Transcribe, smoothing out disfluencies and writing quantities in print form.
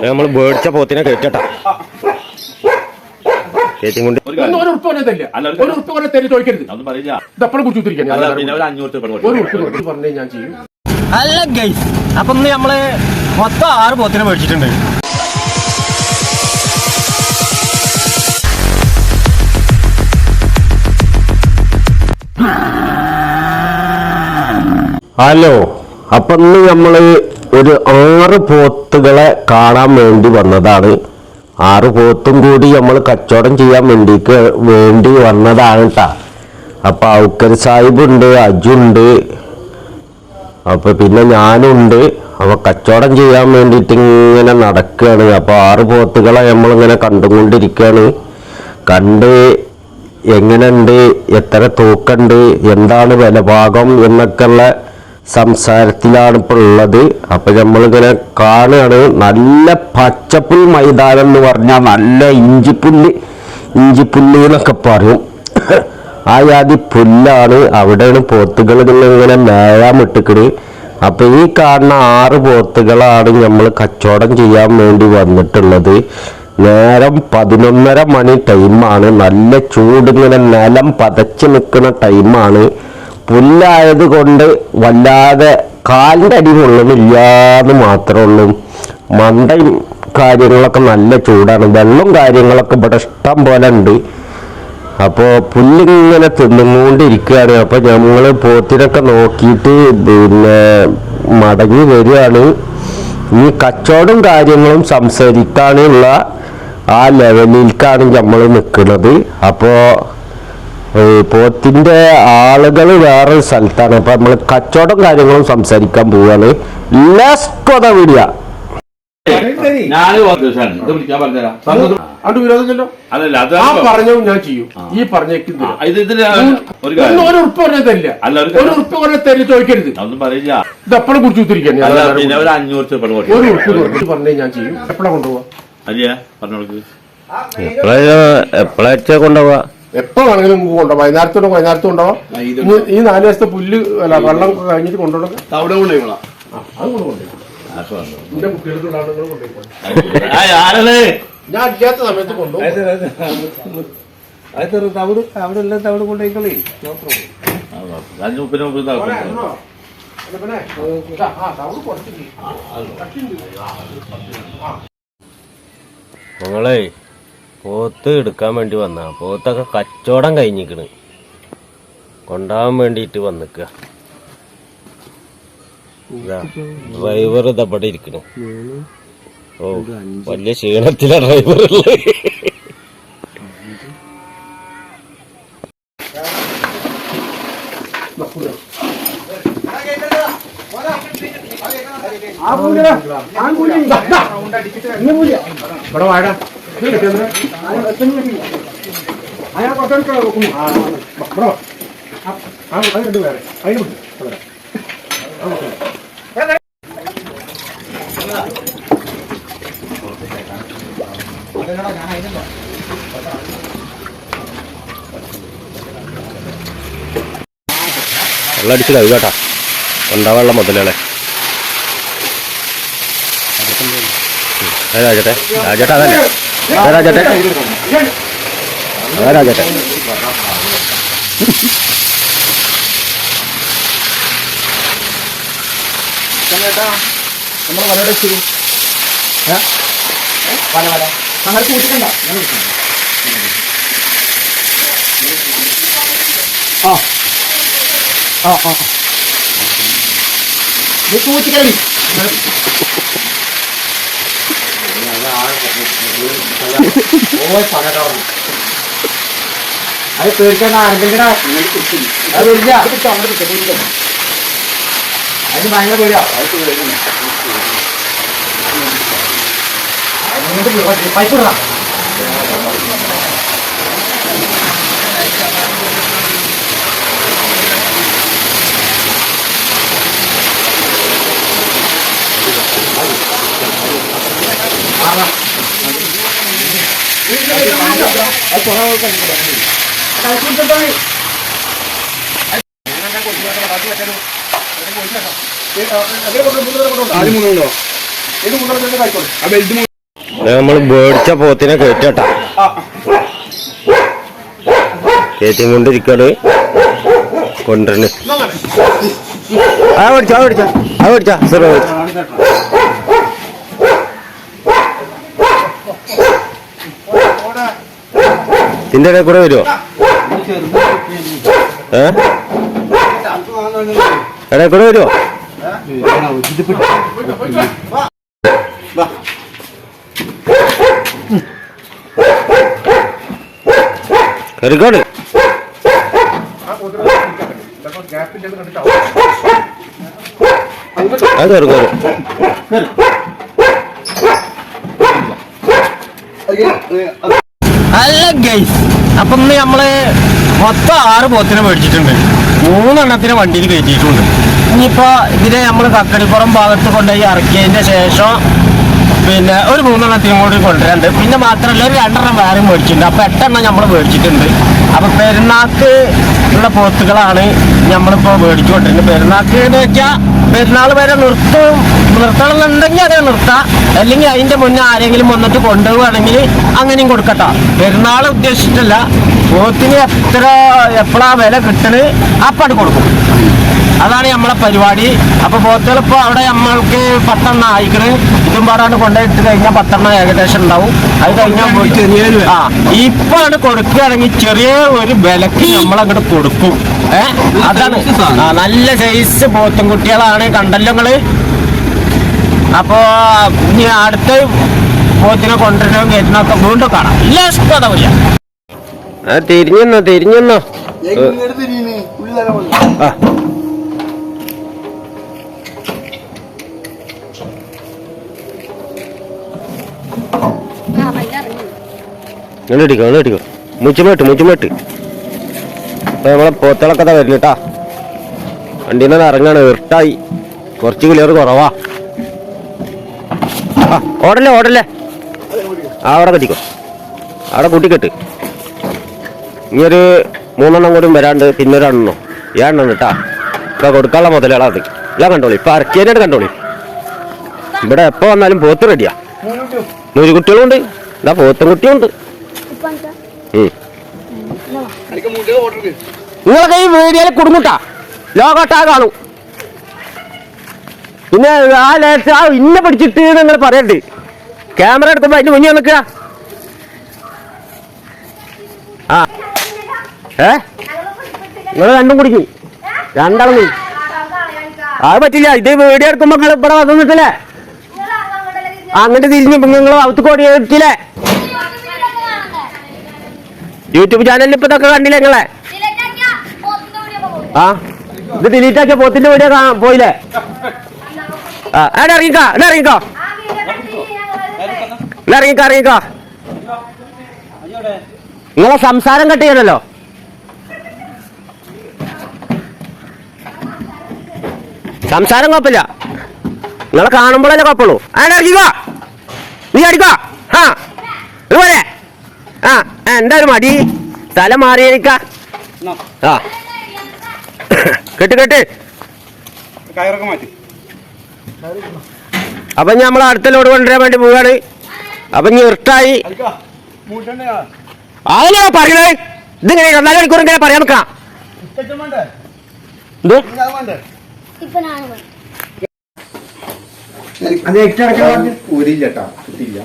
നമ്മൾ മേടിച്ച പോത്തിനെ കേട്ടാ കേറ്റും കൊണ്ട് അല്ല ഗൈസ്, അപ്പൊ ഇന്ന് നമ്മള് മൊത്തം 6 പോത്തിനെ മേടിച്ചിട്ടുണ്ട്. ഹലോ, അപ്പൊ ഇന്ന് നമ്മള് ഒരു 6 പോത്തുകളെ കാണാൻ വേണ്ടി വന്നതാണ്. 6 പോത്തും കൂടി നമ്മൾ കച്ചവടം ചെയ്യാൻ വേണ്ടി വന്നതാണ് കേട്ടാ. അപ്പൊ ഔക്കർ സാഹിബുണ്ട്, അജുണ്ട്, അപ്പൊ പിന്നെ ഞാനുണ്ട്. അപ്പൊ കച്ചവടം ചെയ്യാൻ വേണ്ടിയിട്ട് ഇങ്ങനെ നടക്കുകയാണ്. അപ്പൊ 6 പോത്തുകളെ നമ്മളിങ്ങനെ കണ്ടുകൊണ്ടിരിക്കുകയാണ്. കണ്ട് എങ്ങനെയുണ്ട്, എത്ര തൂക്കമുണ്ട്, എന്താണ് വിലഭാഗം എന്നൊക്കെയുള്ള സംസാരത്തിലാണ് ഇപ്പോൾ ഉള്ളത്. അപ്പൊ നമ്മളിങ്ങനെ കാണുകയാണ്. നല്ല പച്ചപ്പുൽ മൈതാനം എന്ന് പറഞ്ഞാൽ നല്ല ഇഞ്ചിപ്പുല്ല് എന്നൊക്കെ പറയും. ആ ജാതി പുല്ലാണ്. അവിടെയാണ് പോത്തുകൾ ഇങ്ങനെ മേയാൻ ഇട്ടിക്കണ്. അപ്പൊ ഈ കാണുന്ന 6 പോത്തുകളാണ് നമ്മൾ കച്ചവടം ചെയ്യാൻ വേണ്ടി വന്നിട്ടുള്ളത്. നേരം 11:30 മണി ടൈമാണ്. നല്ല ചൂടിങ്ങനെ നിലം പതച്ച് നിൽക്കുന്ന ടൈമാണ്. പുല്ലായത് കൊണ്ട് വല്ലാതെ കാലിൻ്റെ അടി കൊള്ളണില്ലാന്ന് മാത്രമേ ഉള്ളൂ. മണ്ടയും കാര്യങ്ങളൊക്കെ നല്ല ചൂടാണ്. വെള്ളം കാര്യങ്ങളൊക്കെ ഇവിടെ ഇഷ്ടം പോലെ ഉണ്ട്. അപ്പോൾ പുല്ലിങ്ങനെ തിന്നുകൊണ്ടിരിക്കുകയാണ്. അപ്പോൾ ഞങ്ങൾ പോത്തിനൊക്കെ നോക്കിയിട്ട് പിന്നെ മടങ്ങി വരികയാണ്. ഈ കച്ചവടം കാര്യങ്ങളും സംസാരിക്കാനുള്ള ആ ലെവലിലേക്കാണ് നമ്മൾ നിൽക്കുന്നത്. അപ്പോൾ പോത്തിൻ്റെ ആളുകൾ വേറൊരു സ്ഥലത്താണ്. അപ്പം നമ്മൾ കച്ചവടം കാര്യങ്ങളും സംസാരിക്കാൻ പോവുകയാണ്. വീഡിയോ ഞാൻ ചെയ്യും. ഈ ചോദിക്കരുത്. ഇതെപ്പോഴും കുറിച്ച് കുത്തിരിക്കാൻ ഞാൻ ചെയ്യും. എപ്പോഴാ കൊണ്ടുപോവാ? എപ്പോഴാ കൊണ്ടുപോവാ? എപ്പോ വേണമെങ്കിലും കൊണ്ടുപോകാം. വൈകുന്നേരത്തും കൊണ്ടുപോകാം. ഈ 4 ദിവസത്തെ പുല്ല് അല്ല വെള്ളം കഴിഞ്ഞിട്ട് കൊണ്ടുപോകാം. അത് എന്റെ കുട്ടികൾക്ക് ഞാൻ ഇല്ലാത്ത സമയത്ത് കൊണ്ടുപോകും. അവിടെ എല്ലാം തവിട് കൊണ്ടുപോയിക്കളേ. ഞങ്ങളെ പോത്ത് എടുക്കാൻ വേണ്ടി വന്ന പോത്തൊക്കെ കച്ചവടം കഴിഞ്ഞിക്കണ്. കൊണ്ടുപോകാൻ വേണ്ടിയിട്ട് വന്നിക്ക. ഡ്രൈവർ ഇതവിടെ ഇരിക്കണു. ഓ, വലിയ ക്ഷീണത്തിലാ ഡ്രൈവർ ഉള്ളത്. ഇവിടെ വാഴ അയാൾ കുറച്ചു അതിന് വേറെ അതിന് വെള്ളമടിച്ച് കഴുകാട്ടാ. കൊണ്ടാവാനുള്ള മുതലേ രാജട്ടെ രാജേട്ടാ അതല്ലേ രാജട്ടെ രാജട്ടെ നമ്മൾ വലയുടെ ശരി വല അങ്ങനെ കൂട്ടിക്കണ്ട. കൂട്ടിക്കളി അത് തീർച്ചയായിട്ടും ആരെങ്കിലും അതിന് ഭയങ്കര പേടിയാ. പൈപ്പ് ഇടാം. ആദ്യം 3 കിലോ ഇത് 3 കഴിച്ചോളൂ. നമ്മൾ മേടിച്ച പോത്തിനെ കയറ്റട്ടാ കയറ്റിയും കൊണ്ടിരിക്കാണ് കൊണ്ടുവരുന്നു. ഇതിന്റെ ഇടയിൽ കൂടെ വരുമോ? ഇടയിൽ കൂടെ വരുമോ? കയറിക്കോട്. അത് കയറി കയറി. അല്ല ഗൈസ്, അപ്പൊ ഇന്ന് നമ്മള് മൊത്തം 6 പോത്തിനെ മേടിച്ചിട്ടുണ്ട്. 3 എണ്ണത്തിന് വണ്ടിയിൽ കയറ്റിയിട്ടുണ്ട്. ഇനിയിപ്പോ ഇതിനെ നമ്മള് കക്കടിപ്പുറം ഭാഗത്ത് കൊണ്ടുപോയി ഇറക്കിയതിന്റെ ശേഷം പിന്നെ ഒരു 3 എണ്ണത്തിനും കൂടി കൊണ്ടുവരാണ്ട്. പിന്നെ മാത്രമല്ല ഒരു 2 എണ്ണം വേറെ മേടിച്ചിട്ടുണ്ട്. അപ്പൊ 8 എണ്ണം നമ്മൾ മേടിച്ചിട്ടുണ്ട്. അപ്പൊ പെരുന്നാൾക്ക് ഉള്ള പോത്തുകളാണ് നമ്മളിപ്പോ മേടിച്ചു കൊണ്ടിരുന്നത്. പെരുന്നാൾക്ക് എന്ന് വെച്ചാൽ പെരുന്നാൾ വരെ നിർത്തണമെന്നുണ്ടെങ്കിൽ അതേ നിർത്താം, അല്ലെങ്കിൽ അതിന്റെ മുന്നേ ആരെങ്കിലും വന്നിട്ട് കൊണ്ടുപോവുകയാണെങ്കിൽ അങ്ങനെയും കൊടുക്കട്ടോ. പെരുന്നാൾ ഉദ്ദേശിച്ചിട്ടല്ല, പോത്തിന് എപ്പോഴാ വില കിട്ടണ് അപ്പാട് കൊടുക്കും. അതാണ് നമ്മളെ പരിപാടി. അപ്പൊ പോത്തുകളിപ്പോ അവിടെ നമ്മൾക്ക് 10 എണ്ണം ആയിക്കണ്. ഇതും പാടാണ്ട് കൊണ്ടുപോയിട്ട് കഴിഞ്ഞാൽ 10 എണ്ണം ഏകദേശം ഉണ്ടാവും. അത് കഴിഞ്ഞാൽ ഇപ്പാണ് കൊടുക്കുകയാണെങ്കിൽ ചെറിയ ഒരു വിലക്ക് നമ്മളങ്ങോട്ട് കൊടുക്കും. അതാണ് നല്ല സൈസ് പോത്തും കുട്ടികളാണ്, കണ്ടല്ലോ നിങ്ങള്. അപ്പോ ഇനി അടുത്ത പോത്തിനെ കൊണ്ടുവരണം കയറ്റണമൊക്കെ വീണ്ടും കാണാം. ഇല്ല ഇഷ്ടമില്ല. തിരിഞ്ഞെന്നോ ഇടിക്കോ മുച്ചുമേട്ട്. അപ്പൊ നമ്മളെ പോത്തുകളൊക്കെ വരുന്നുട്ടാ. വണ്ടിയിൽ നിന്ന് ഇറങ്ങാണ്. ഇർട്ടായി, കുറച്ച് ക്ലിയർ കുറവാ. ഓടല്ലേ അവിടെ കെട്ടിക്കോ, അവിടെ കൂട്ടിക്കെട്ട്. ഇനിയൊരു 3 എണ്ണം കൂടി വരാണ്ട്, പിന്നെ ഒരു 1 എണ്ണം കേട്ടാ. ഇപ്പൊ കൊടുക്കാനുള്ള മുതലുകളാണ്. എല്ലാം കണ്ടോളി, ഇപ്പൊ ഇറക്കിയതിനായിട്ട് കണ്ടോളി. ഇവിടെ എപ്പോ വന്നാലും പോത്ത് റെഡിയാ. 100 കുട്ടികളുണ്ട്, എന്താ പോത്തും കുട്ടിയുണ്ട്. നിങ്ങളൊക്കെ ഈ വീഡിയോയിൽ കുടുങ്ങൂട്ടാ, ലോകോട്ടാ കാണും. പിന്നെ ഇന്നെ പിടിച്ചിട്ട് നിങ്ങൾ പറയണ്ട്. ക്യാമറ എടുക്കുമ്പോ അതിന് മുന്നേ നിൽക്കുക. നിങ്ങൾ രണ്ടും കുടിക്കും, രണ്ടാളും കുടി. അത് പറ്റില്ല. ഇത് വീഡിയോ എടുക്കുമ്പോ നിങ്ങൾ ഇവിടെ വന്നിട്ടില്ലേ, അങ്ങോട്ട് തിരിഞ്ഞു നിങ്ങൾ അവത്ത് കോടി എടുത്തില്ലേ. യൂട്യൂബ് ചാനലിൽ ഇപ്പൊ ഇതൊക്കെ കണ്ടില്ലേ നിങ്ങളെ? ഇത് ഡിലീറ്റ് ആക്കിയ പോത്തിന്റെ വീഡിയോ പോയില്ലേ? ഇറങ്ങിക്കോ. നിങ്ങളെ സംസാരം കട്ട് ചെയ്യണല്ലോ. സംസാരം കുഴപ്പമില്ല, നിങ്ങളെ കാണുമ്പോഴല്ലേ കുഴപ്പമുള്ളൂ. ഇറങ്ങിക്കോ, നീ അടിക്കോ. ഇതുപോലെ എന്താ ഒരു മടി, സ്ഥലം മാറിയിരിക്ക. കെട്ട്. അപ്പൊ നമ്മൾ അടുത്ത ലോഡ് കൊണ്ടുവരാൻ വേണ്ടി പോവാണ്. അപ്പൊ ഇനി ഇർട്ടായി. അതല്ലേ പറയണേ, ഇതിങ്ങനെ 4 മണിക്കൂർ ഇങ്ങനെ പറയാൻ നിൽക്കാം. ഊരില്ലട്ടാ, കിട്ടില്ല.